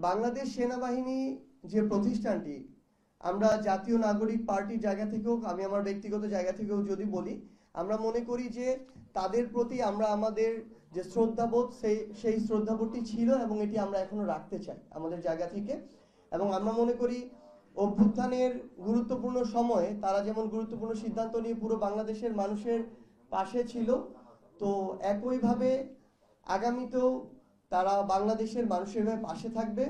বাংলাদেশ সেনাবাহিনী যে প্রতিষ্ঠানটি, আমরা জাতীয় নাগরিক পার্টির জায়গা থেকেও, আমি আমার ব্যক্তিগত জায়গা থেকেও যদি বলি, আমরা মনে করি যে তাদের প্রতি আমরা আমাদের যে শ্রদ্ধাবোধ সেই শ্রদ্ধাবোধটি ছিল এবং এটি আমরা এখনো রাখতে চাই আমাদের জায়গা থেকে। এবং আমরা মনে করি অভ্যুত্থানের গুরুত্বপূর্ণ সময়ে তারা যেমন গুরুত্বপূর্ণ সিদ্ধান্ত নিয়ে পুরো বাংলাদেশের মানুষের পাশে ছিল, তো একইভাবে আগামীতেও তারা বাংলাদেশের মানুষের পাশে থাকবে।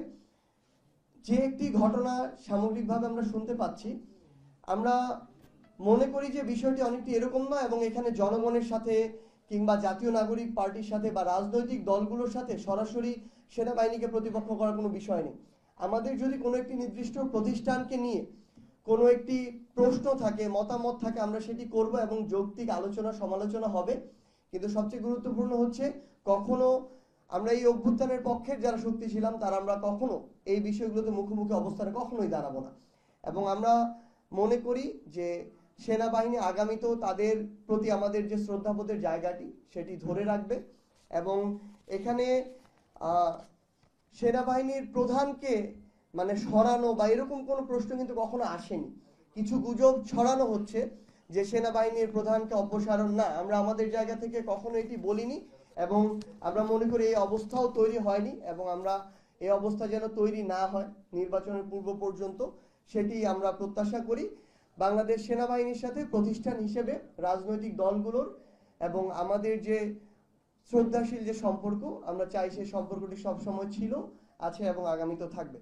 যে একটি ঘটনা সামগ্রিকভাবে আমরা শুনতে পাচ্ছি, আমরা মনে করি যে বিষয়টি অনেকটি এরকম নয় এবং এখানে জনগণের সাথে কিংবা জাতীয় নাগরিক পার্টির সাথে বা রাজনৈতিক দলগুলোর সাথে সরাসরি সেনাবাহিনীকে প্রতিপক্ষ করার কোনো বিষয় নেই। আমাদের যদি কোনো একটি নির্দিষ্ট প্রতিষ্ঠানকে নিয়ে কোনো একটি প্রশ্ন থাকে, মতামত থাকে, আমরা সেটি করব এবং যৌক্তিক আলোচনা সমালোচনা হবে। কিন্তু সবচেয়ে গুরুত্বপূর্ণ হচ্ছে কখনো আমরা এই অভ্যুত্থানের পক্ষের যারা শক্তি ছিলাম তারা আমরা কখনো এই বিষয়গুলোতে মুখোমুখি অবস্থানে কখনোই দাঁড়াবো না। এবং আমরা মনে করি যে সেনাবাহিনী আগামীতেও তাদের প্রতি আমাদের যে শ্রদ্ধাবোধের জায়গাটি সেটি ধরে রাখবে। এবং এখানে সেনাবাহিনীর প্রধানকে মানে সরানো বা এরকম কোনো প্রশ্ন কিন্তু কখনো আসেনি। কিছু গুজব ছড়ানো হচ্ছে যে সেনাবাহিনীর প্রধানকে অপসারণ, না, আমরা আমাদের জায়গা থেকে কখনো এটি বলিনি এবং আমরা মনে করি এই অবস্থাও তৈরি হয়নি এবং আমরা এই অবস্থা যেন তৈরি না হয় নির্বাচনের পূর্ব পর্যন্ত সেটি আমরা প্রত্যাশা করি। বাংলাদেশ সেনাবাহিনীর সাথে প্রতিষ্ঠান হিসেবে রাজনৈতিক দলগুলোর এবং আমাদের যে শ্রদ্ধাশীল যে সম্পর্ক, আমরা চাই সেই সম্পর্কটি সবসময় ছিল, আছে এবং আগামীতেও থাকবে।